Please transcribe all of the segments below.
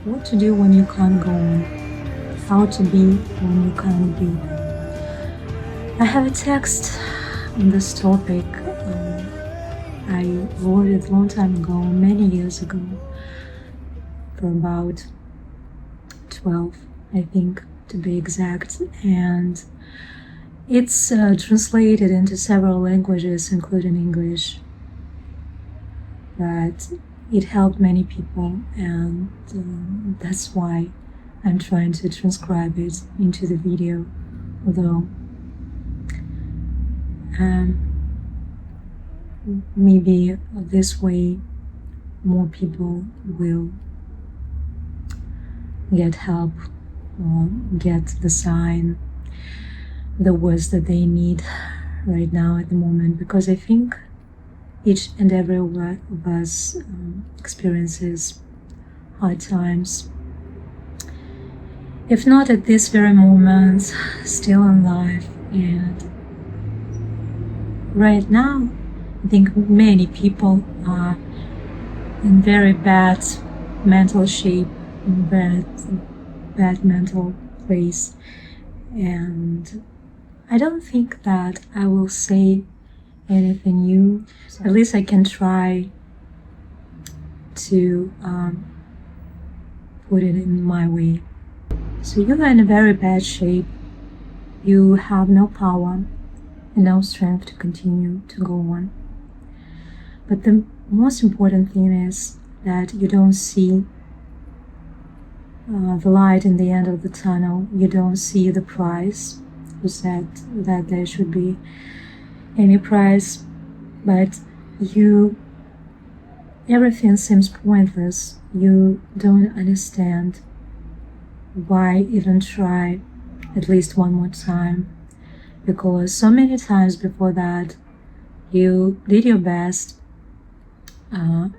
what to do when you can't go on, how to be when you can't be. I have a text on this topic. I wrote it a long time ago, many years ago, for about 12, I think, to be exact, and it's translated into several languages, including English, but it helped many people, and that's why I'm trying to transcribe it into the video, although maybe this way more people will get help or get the sign, the words that they need right now at the moment, because I think each and every one of us experiences hard times, if not at this very moment, still in life. And right now I think many people are in very bad mental shape, in bad mental place, and I don't think that I will say anything new. At least I can try to put it in my way. So you are in a very bad shape. You have no power and no strength to continue to go on. But the most important thing is that you don't see the light in the end of the tunnel. You don't see the prize. You said that there should be any prize, but everything seems pointless. You don't understand why even try at least one more time, because so many times before that you did your best.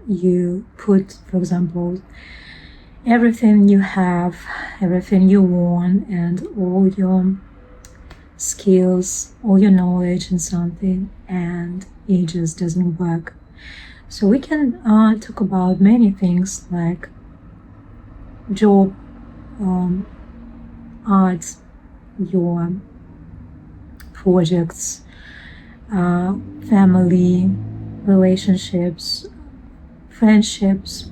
You put, for example, everything you have, everything you want, and all your skills, all your knowledge in something, and it just doesn't work. So we can talk about many things like job, art, your projects, family, relationships, friendships,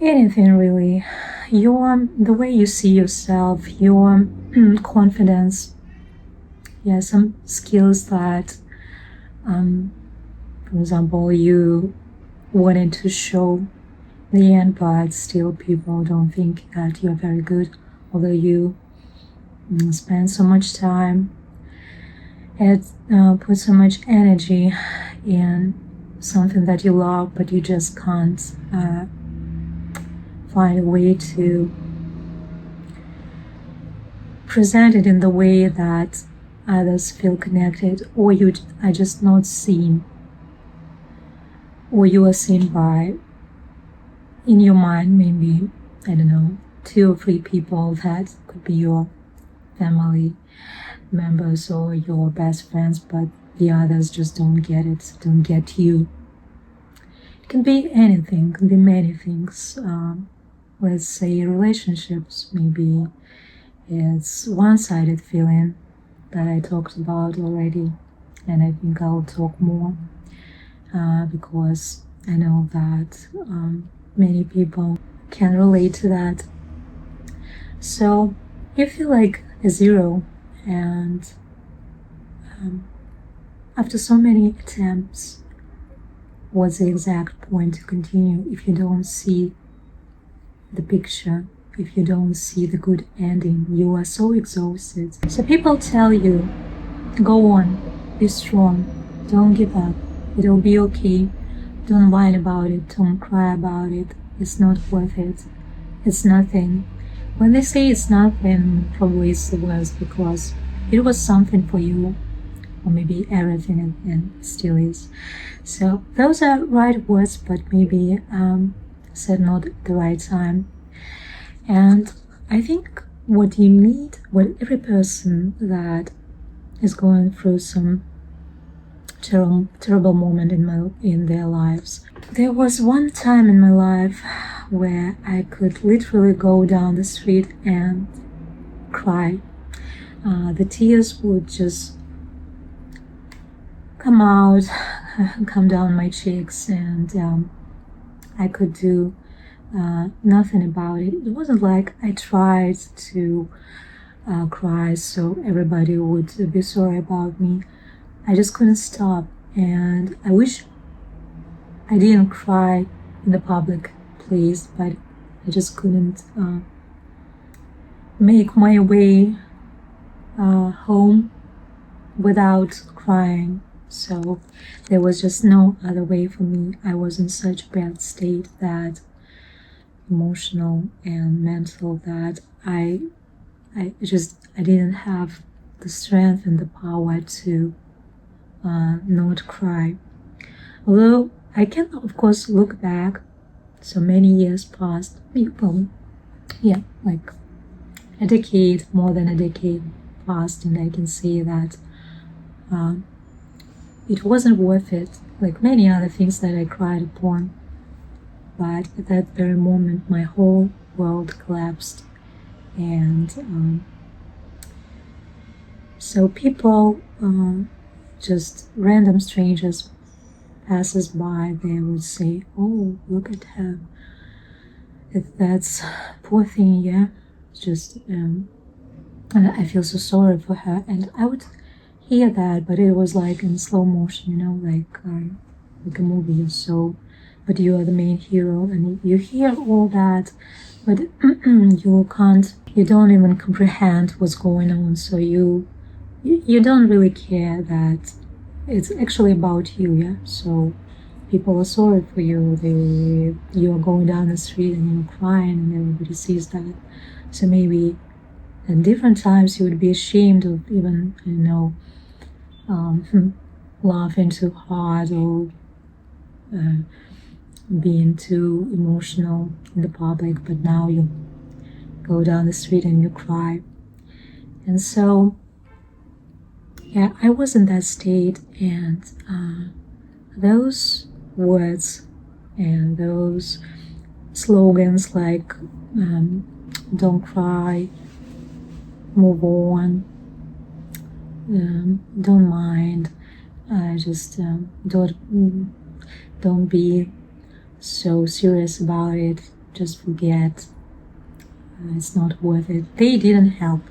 anything really. The way you see yourself, your confidence, some skills that, for example, you wanted to show in the end, but still people don't think that you're very good, although you spend so much time and put so much energy in something that you love, but you just can't find a way to present it in the way that others feel connected, or you are just not seen, or you are seen by, in your mind, maybe, I don't know, 2 or 3 people that could be your family members or your best friends, but the others just don't get it, don't get you. It can be anything, it can be many things. Let's say relationships, maybe it's one-sided feeling that I talked about already, and I think I'll talk more because I know that many people can relate to that. So you feel like a zero, and after so many attempts, what's the exact point to continue if you don't see the picture, if you don't see the good ending? You are so exhausted. So people tell you, go on, be strong, don't give up, it'll be okay, don't whine about it, don't cry about it, it's not worth it, it's nothing. When they say it's nothing, probably it's the worst, because it was something for you, or maybe everything, and still is. So those are right words, but maybe said not at the right time. And I think what you need, what every person that is going through some terrible moment in their lives. There was one time in my life where I could literally go down the street and cry. The tears would just come out, come down my cheeks, and I could do nothing about it. It wasn't like I tried to cry so everybody would be sorry about me. I just couldn't stop, and I wish I didn't cry in the public place, but I just couldn't make my way home without crying. So there was just no other way for me. I was in such a bad state, that emotional and mental, that I didn't have the strength and the power to not cry. Although I can, of course, look back, so many years passed, like a decade, more than a decade passed, and I can see that it wasn't worth it, like many other things that I cried upon. But at that very moment, my whole world collapsed. And so people, just random strangers, passes by, they would say, "Oh, look at her. That's poor thing, yeah. Just I feel so sorry for her." And I would hear that, but it was like in slow motion, like a movie or so. But you are the main hero, and you hear all that, but you don't even comprehend what's going on. So you don't really care that it's actually about you, yeah. So people are sorry for you. You are going down the street and you're crying, and everybody sees that. So maybe at different times you would be ashamed of even, laughing too hard or being too emotional in the public, but now you go down the street and you cry. And so, yeah, I was in that state, and those words and those slogans like don't cry, move on, don't mind, just don't be so serious about it, just forget, it's not worth it. They didn't help.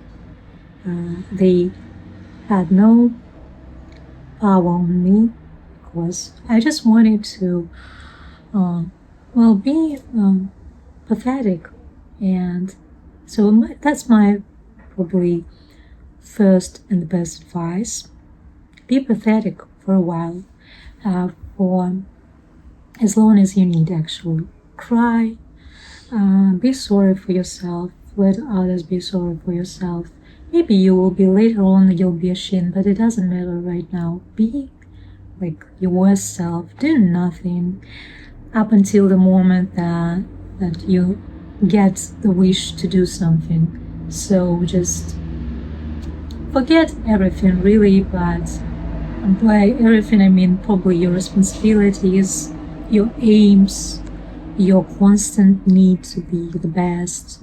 They had no power on me, because I just wanted to be pathetic. And so that's my probably first and the best advice. Be pathetic for a while, for as long as you need, actually. Cry, be sorry for yourself, let others be sorry for yourself. Maybe you will be later on, you'll be ashamed, but it doesn't matter right now. Be like your worst self, do nothing up until the moment that you get the wish to do something. So just forget everything, really, but by everything I mean probably your responsibilities, your aims, your constant need to be the best,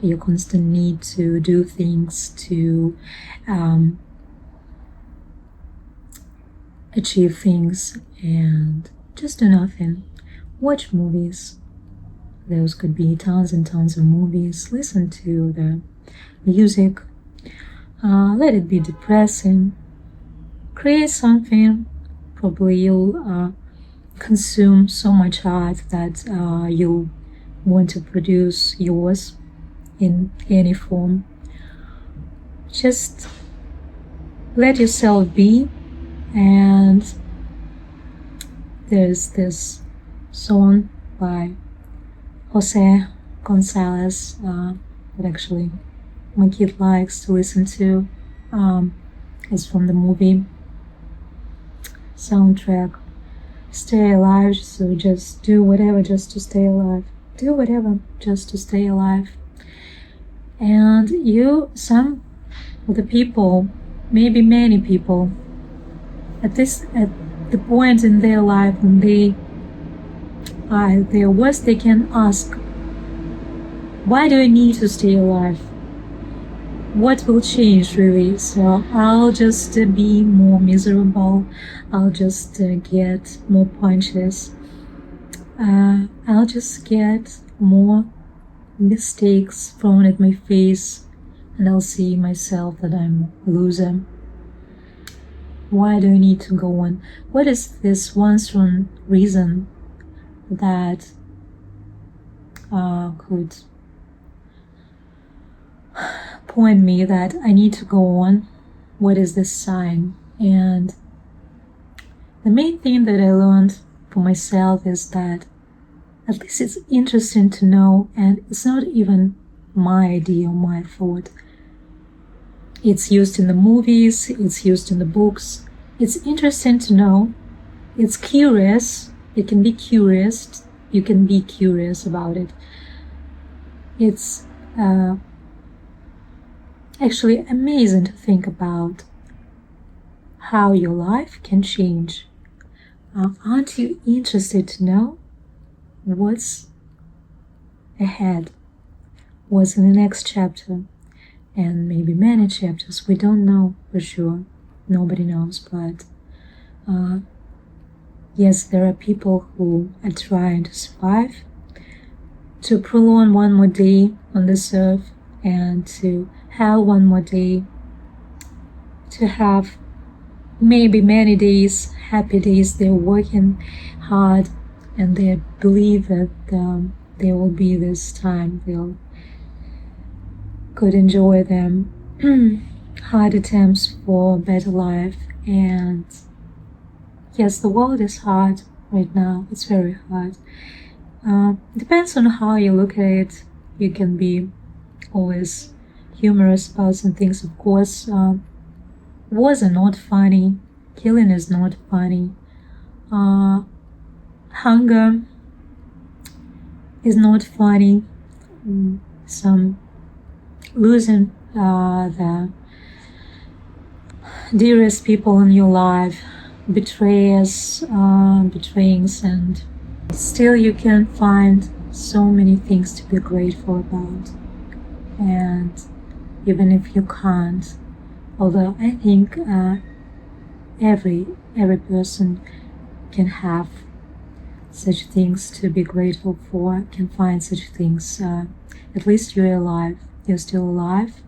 your constant need to do things, to achieve things, and just do nothing. Watch movies. Those could be tons and tons of movies. Listen to the music. Let it be depressing. Create something. Probably you'll consume so much art that you'll want to produce yours in any form. Just let yourself be. And there's this song by Jose Gonzalez that actually my kid likes to listen to. It's from the movie soundtrack, Stay Alive. So just do whatever just to stay alive. Do whatever just to stay alive. And some of the people, maybe many people, at the point in their life when they are at their worst, they can ask, why do I need to stay alive? What will change really? So I'll just be more miserable. I'll just get more punches. I'll just get more mistakes thrown at my face, and I'll see myself that I'm a loser. Why do I need to go on? What is this one strong reason that could point me that I need to go on? What is this sign? And the main thing that I learned for myself is that at least it's interesting to know, and it's not even my idea or my thought. It's used in the movies, it's used in the books. It's interesting to know. It's curious. It can be curious. You can be curious about it. It's actually amazing to think about how your life can change. Aren't you interested to know what's ahead, what's in the next chapter, and maybe many chapters? We don't know for sure. Nobody knows, but yes, there are people who are trying to survive, to prolong one more day on this earth, and to have one more day, to have maybe many days, happy days. They're working hard, and they believe that there will be this time they'll could enjoy them hard attempts for a better life. And yes, the world is hard right now. It's very hard. Depends on how you look at it. You can be always humorous about some things, of course. Wars are not funny. Killing is not funny. Hunger is not funny. Some losing the dearest people in your life, betrayers, betrayings, and still you can find so many things to be grateful about. And even if you can't, although I think every person can have such things to be grateful for, can find such things. At least you're alive. You're still alive,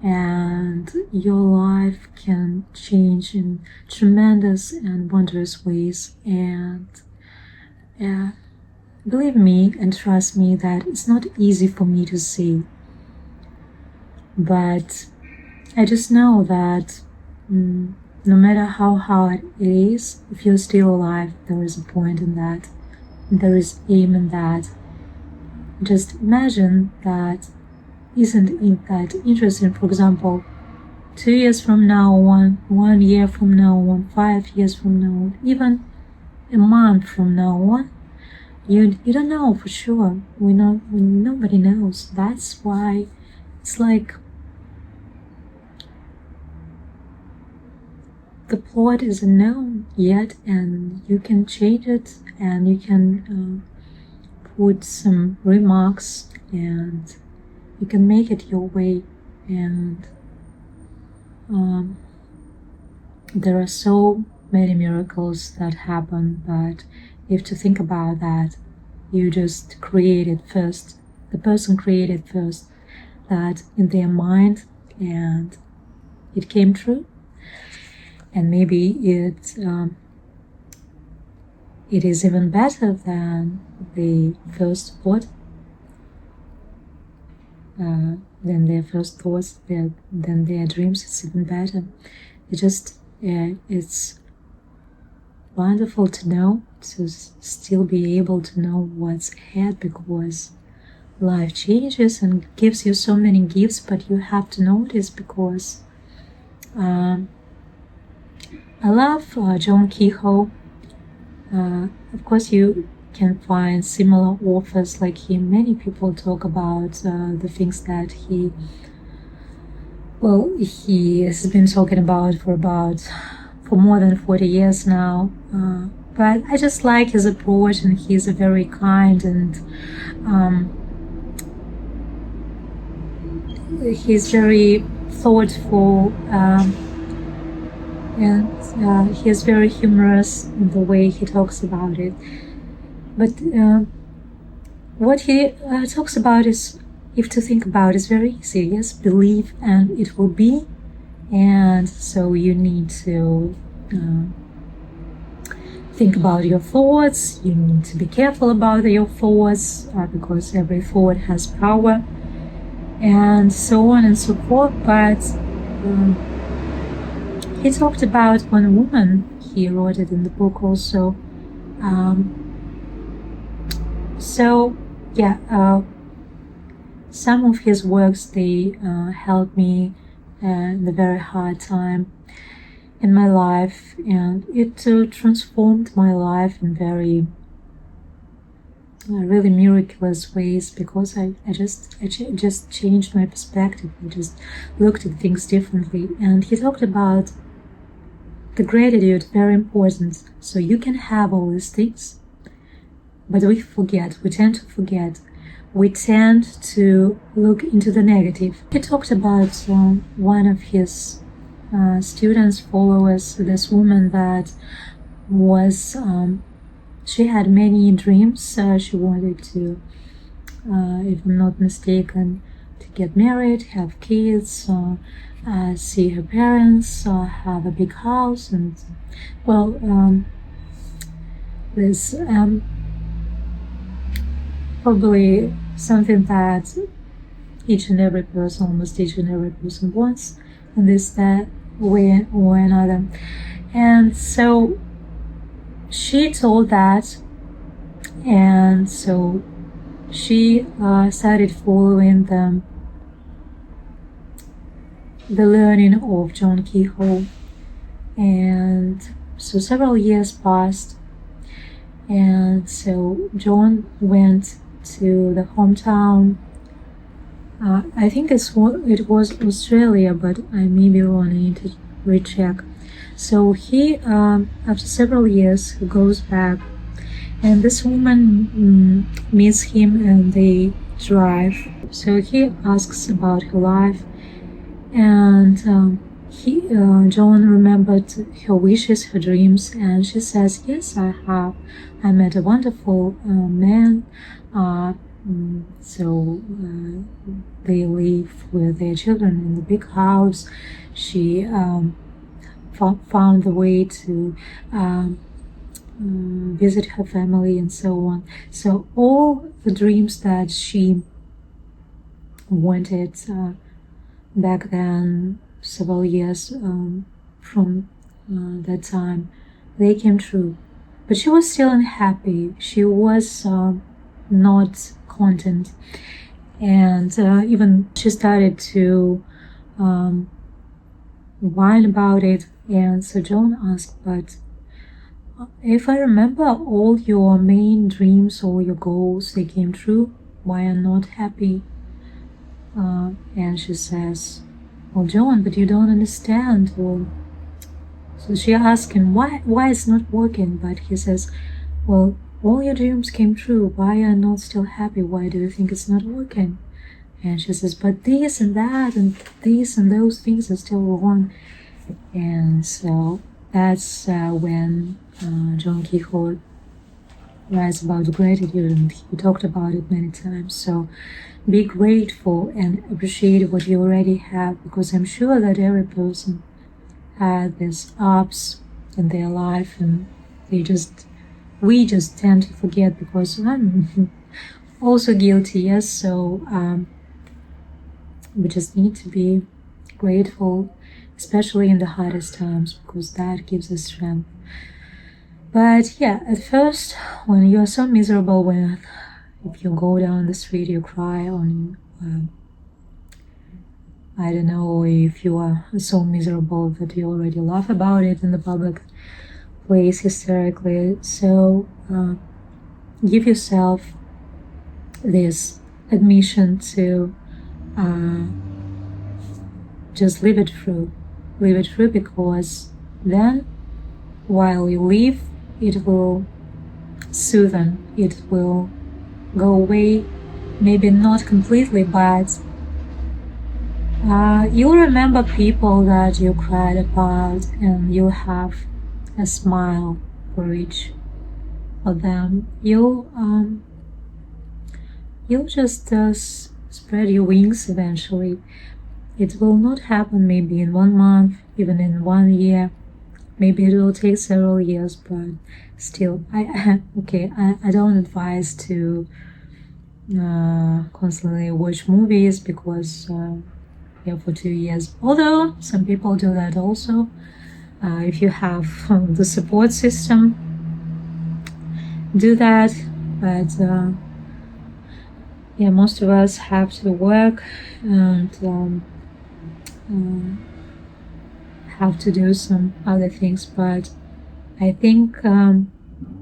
and your life can change in tremendous and wondrous ways. And believe me and trust me that it's not easy for me to say, but I just know that no matter how hard it is, if you're still alive, there is a point in that. There is aim in that. Just imagine that. Isn't it that interesting? For example, 2 years from now on, 1 year from now on, 5 years from now on, even a month from now on, you don't know for sure. Nobody knows. That's why it's like the plot is unknown yet, and you can change it, and you can put some remarks, and you can make it your way. And there are so many miracles that happen, but you have to think about that. You just created first. The person created first that in their mind, and it came true. And maybe it is even better than the first thought. Than their first thoughts, than their dreams. It's even better. It's wonderful to know, to still be able to know what's ahead, because life changes and gives you so many gifts, but you have to notice, because I love John Kehoe. Of course, you can find similar authors like him. Many people talk about the things that he has been talking about for about for more than 40 years now. But I just like his approach, and he's a very kind and he's very thoughtful, and he's very humorous in the way he talks about it. But what he talks about is, if to think about, is very easy. Yes, believe and it will be. And so you need to think about your thoughts. You need to be careful about your thoughts, because every thought has power, and so on and so forth. But he talked about one woman. He wrote it in the book also. Some of his works, they helped me in a very hard time in my life, and it transformed my life in very really miraculous ways, because I just changed my perspective. I just looked at things differently. And he talked about the gratitude, very important. So you can have all these things, but we tend to forget. We tend to look into the negative. He talked about one of his students, followers, this woman that was, she had many dreams. She wanted to, if I'm not mistaken, to get married, have kids, see her parents, have a big house, and there's probably something that almost each and every person wants in that way or another. And so she told that, and so she started following the learning of John Keyhole. And so several years passed, and so John went to the hometown. I think it was Australia, but I may be wrong. I need to recheck. So he, after several years, goes back, and this woman meets him, and they drive. So he asks about her life, and John remembered her wishes, her dreams, and she says, "Yes, I have. I met a wonderful man. They live with their children in the big house." She found the way to visit her family and so on. So all the dreams that she wanted back then, several years from that time, they came true. But she was still unhappy. She was not content, and even she started to whine about it. And so John asked, "But if I remember all your main dreams, all your goals, they came true, why am I not happy?" And she says, "Well, John, but you don't understand." So she asked him, why it's not working? But he says, "Well, all your dreams came true. Why are you not still happy? Why do you think it's not working?" And she says, "But this and that and this and those things are still wrong." And so that's when John Keyhole writes about gratitude, and he talked about it many times. So be grateful and appreciate what you already have, because I'm sure that every person had these ups in their life, and we just tend to forget, because I'm also guilty. Yes, so we just need to be grateful, especially in the hardest times, because that gives us strength. But yeah, at first, when you're so miserable, if you go down the street, you cry on, I don't know, if you are so miserable that you already laugh about it in the public place hysterically. So give yourself this admission to just live it through, because then while you live, it will soothe, it will go away, maybe not completely, but you'll remember people that you cried about, and you'll have a smile for each of them. You'll just spread your wings eventually. It will not happen maybe in 1 month, even in 1 year. Maybe it will take several years, but still, I don't advise to constantly watch movies because for 2 years. Although some people do that also. If you have the support system, do that. But most of us have to work and have to do some other things. But I think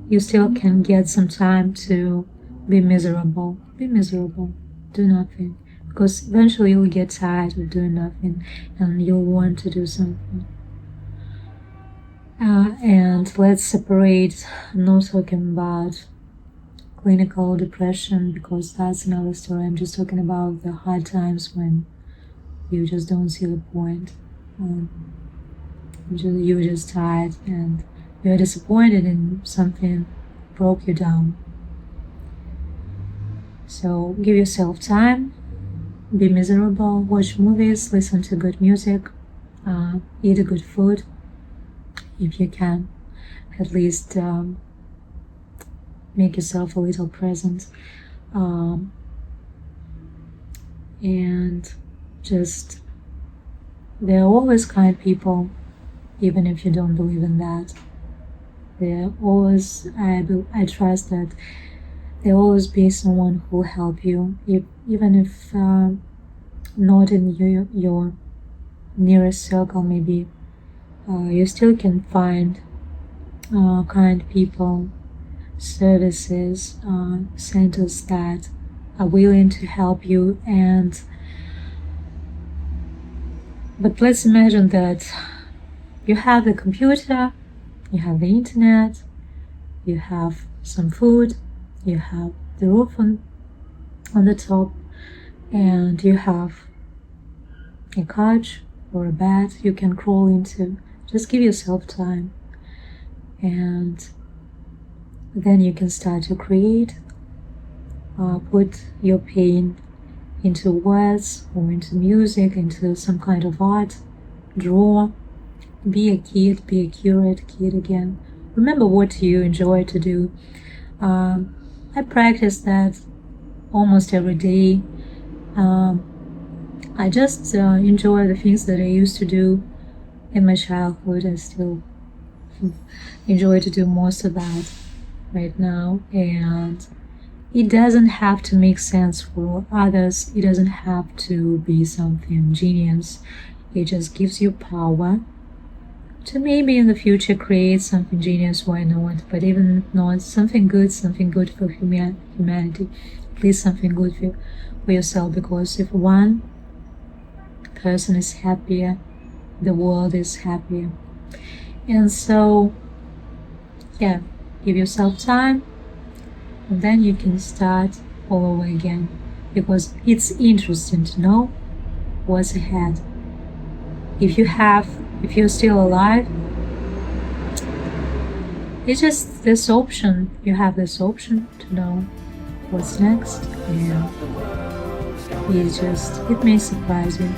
you still can get some time to be miserable. Be miserable. Do nothing. Because eventually you'll get tired of doing nothing and you'll want to do something. And let's separate. I'm not talking about clinical depression because that's another story. I'm just talking about the hard times when you just don't see the point. You're just tired and you're disappointed in something broke you down. So give yourself time, be miserable, watch movies, listen to good music, eat a good food if you can. At least make yourself a little present, and just there are always kind people, even if you don't believe in that. There always, I trust that there will always be someone who will help you, even if not in your nearest circle. Maybe you still can find kind people, services, centers that are willing to help you. But let's imagine that you have the computer, you have the internet, you have some food, you have the roof on the top, and you have a couch or a bed you can crawl into. Just give yourself time, and then you can start to create, put your pain into words or into music, into some kind of art, draw, be a kid, be a curious kid again. Remember what you enjoy to do. I practice that almost every day. I just enjoy the things that I used to do in my childhood. I still enjoy to do most of that right now, and it doesn't have to make sense for others. It doesn't have to be something genius. It just gives you power to maybe in the future create something genius. Why not? But even if not, something good for humanity, at least something good for yourself. Because if one person is happier, the world is happier. And so give yourself time, and then you can start all over again, because it's interesting to know what's ahead. If you're still alive, it's just this option. You have this option to know what's next, and it may surprise you.